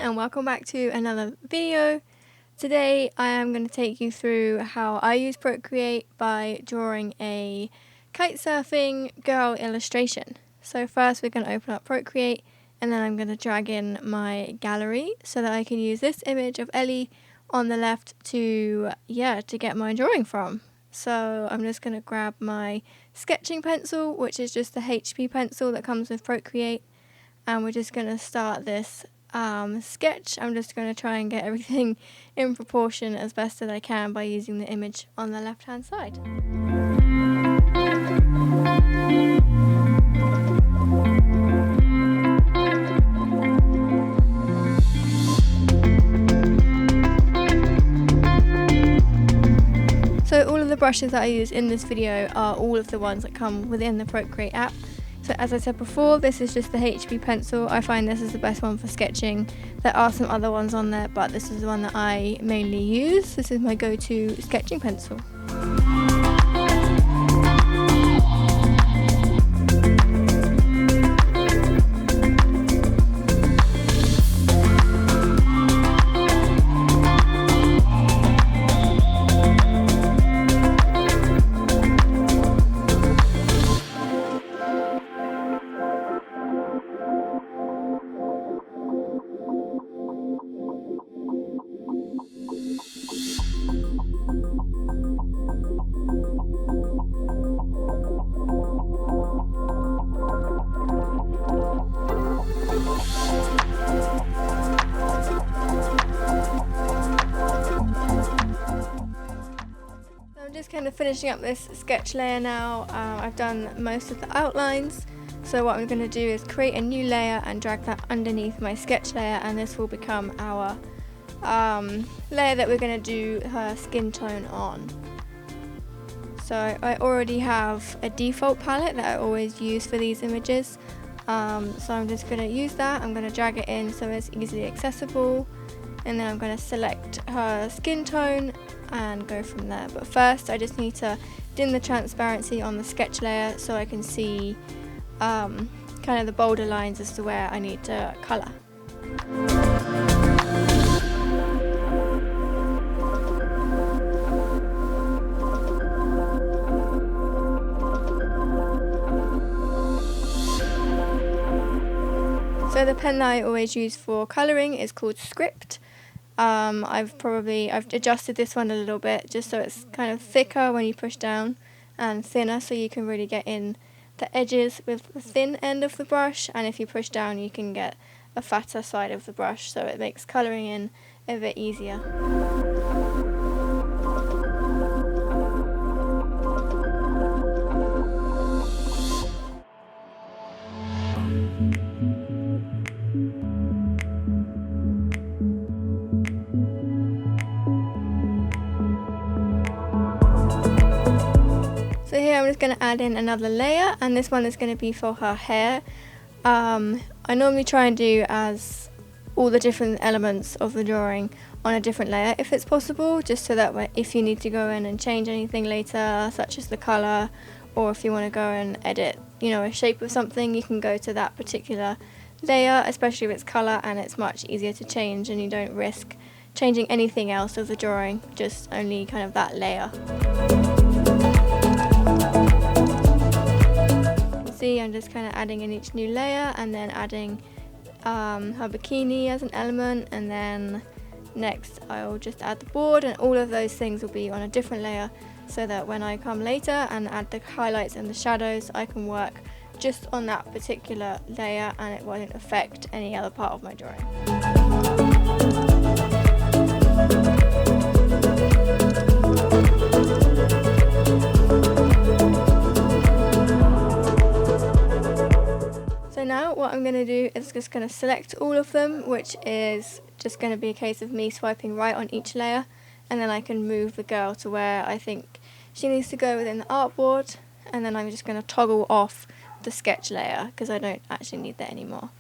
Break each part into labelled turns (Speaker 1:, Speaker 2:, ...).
Speaker 1: and welcome back to another video. Today I am going to take you through how I use Procreate by drawing a kitesurfing girl illustration. So first we're going to open up Procreate and then I'm going to drag in my gallery so that I can use this image of Ellie on the left to get my drawing from. So I'm just going to grab my sketching pencil, which is just the HP pencil that comes with Procreate, and we're just going to start this sketch. I'm just going to try and get everything in proportion as best as I can by using the image on the left hand side. So all of the brushes that I use in this video are all of the ones that come within the Procreate app. So as I said before, this is just the HP pencil. I find this is the best one for sketching. There are some other ones on there, but this is the one that I mainly use. This is my go-to sketching pencil. Just kind of finishing up this sketch layer now. I've done most of the outlines, so what I'm going to do is create a new layer and drag that underneath my sketch layer, and this will become our layer that we're going to do her skin tone on. So I already have a default palette that I always use for these images, so I'm just going to use that. I'm going to drag it in so it's easily accessible, and then I'm going to select her skin tone and go from there. But first I just need to dim the transparency on the sketch layer so I can see kind of the bolder lines as to where I need to colour. So the pen that I always use for colouring is called Script. I've adjusted this one a little bit just so it's kind of thicker when you push down and thinner, so you can really get in the edges with the thin end of the brush, and if you push down you can get a fatter side of the brush, so it makes colouring in a bit easier. So here I'm just going to add in another layer, and this one is going to be for her hair. I normally try and do as all the different elements of the drawing on a different layer if it's possible, just so that if you need to go in and change anything later, such as the colour, or if you want to go and edit, a shape of something, you can go to that particular layer, especially if it's colour, and it's much easier to change and you don't risk changing anything else of the drawing, just only kind of that layer. See, I'm just kind of adding in each new layer and then adding her bikini as an element, and then next I'll just add the board, and all of those things will be on a different layer so that when I come later and add the highlights and the shadows, I can work just on that particular layer and it won't affect any other part of my drawing. So now what I'm going to do is just going to select all of them, which is just going to be a case of me swiping right on each layer, and then I can move the girl to where I think she needs to go within the artboard, and then I'm just going to toggle off the sketch layer because I don't actually need that anymore.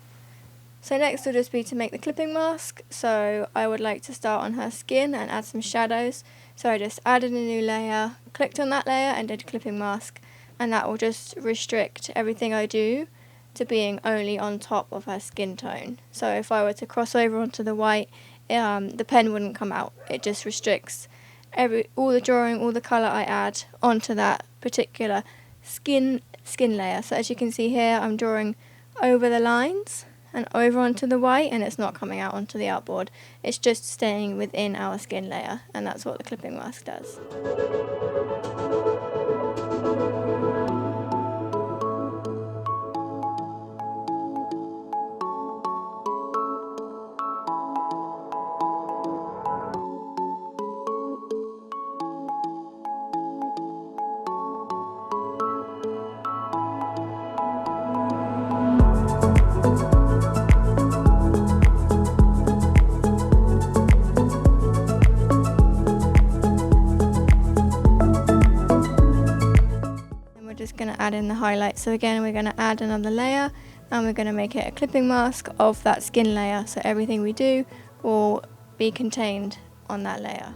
Speaker 1: So next will just be to make the clipping mask. So I would like to start on her skin and add some shadows. So I just added a new layer, clicked on that layer and did clipping mask, and that will just restrict everything I do to being only on top of her skin tone. So if I were to cross over onto the white, the pen wouldn't come out. It just restricts all the drawing, all the colour I add onto that particular skin layer. So as you can see here, I'm drawing over the lines and over onto the white, and it's not coming out onto the artboard. It's just staying within our skin layer, and that's what the clipping mask does. Just going to add in the highlights. So again, we're going to add another layer, and we're going to make it a clipping mask of that skin layer, so everything we do will be contained on that layer.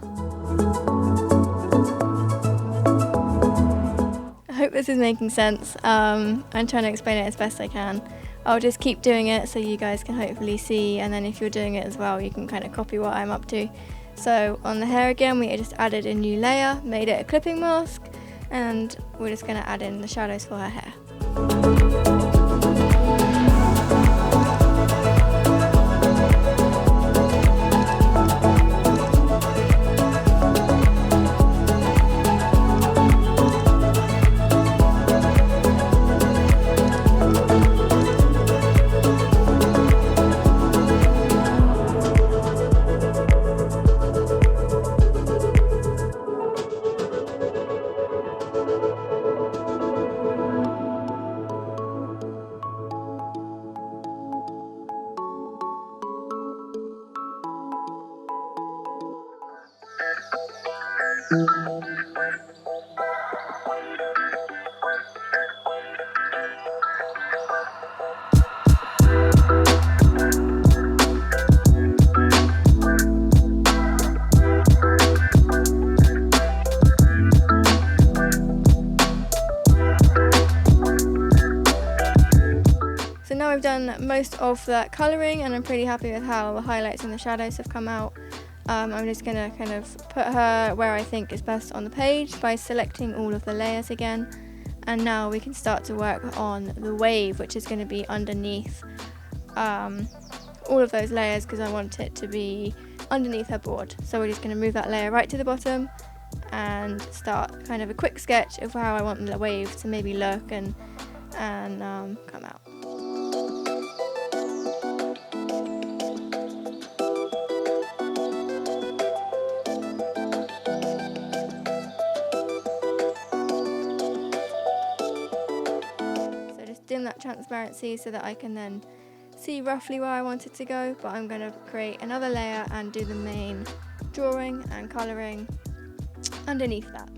Speaker 1: I hope this is making sense. I'm trying to explain it as best I can. I'll just keep doing it so you guys can hopefully see, and then if you're doing it as well, you can kind of copy what I'm up to. So on the hair again, we just added a new layer, made it a clipping mask, and we're just going to add in the shadows for her hair. So now I've done most of that colouring, and I'm pretty happy with how the highlights and the shadows have come out. I'm just going to kind of put her where I think is best on the page by selecting all of the layers again. And now we can start to work on the wave, which is going to be underneath all of those layers, because I want it to be underneath her board. So we're just going to move that layer right to the bottom and start kind of a quick sketch of how I want the wave to maybe look and come out. Dim that transparency so that I can then see roughly where I want it to go, but I'm going to create another layer and do the main drawing and colouring underneath that.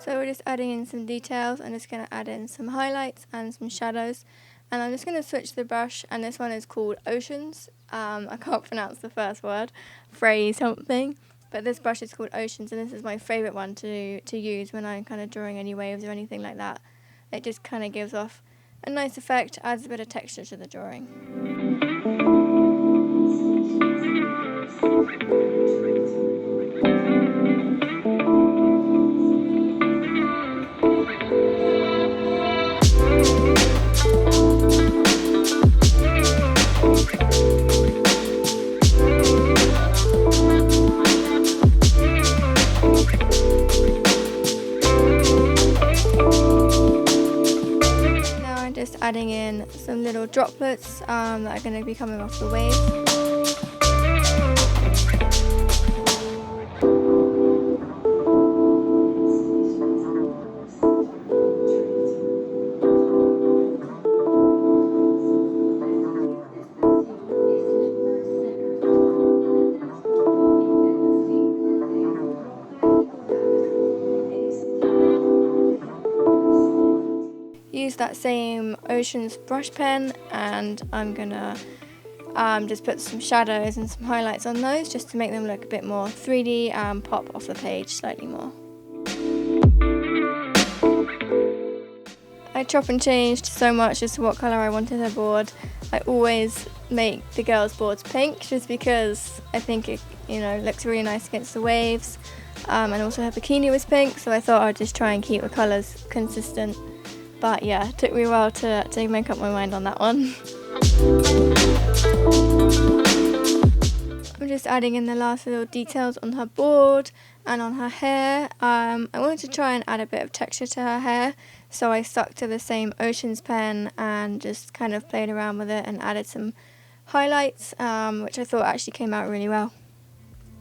Speaker 1: So we're just adding in some details. I'm just going to add in some highlights and some shadows, and I'm just going to switch the brush, and this one is called Oceans. I can't pronounce the first word, phrase something, but this brush is called Oceans, and this is my favourite one to use when I'm kind of drawing any waves or anything like that. It just kind of gives off a nice effect, adds a bit of texture to the drawing. Adding in some little droplets that are going to be coming off the wave. Use that same Oceans brush pen, and I'm gonna just put some shadows and some highlights on those just to make them look a bit more 3D and pop off the page slightly more. I chop and changed so much as to what colour I wanted her board. I always make the girls' boards pink just because I think it, you know, looks really nice against the waves, and also her bikini was pink, so I thought I'd just try and keep the colours consistent. But yeah, it took me a while to make up my mind on that one. I'm just adding in the last little details on her board and on her hair. I wanted to try and add a bit of texture to her hair, so I stuck to the same Oceans pen and just kind of played around with it and added some highlights, which I thought actually came out really well.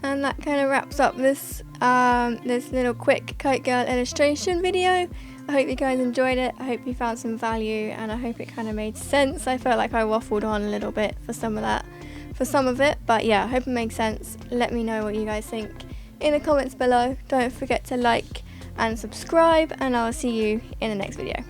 Speaker 1: And that kind of wraps up this little quick Kite Girl illustration video. I hope you guys enjoyed it. I hope you found some value, and I hope it kind of made sense. I felt like I waffled on a little bit for some of it, but yeah, I hope it makes sense. Let me know what you guys think in the comments below. Don't forget to like and subscribe, and I'll see you in the next video.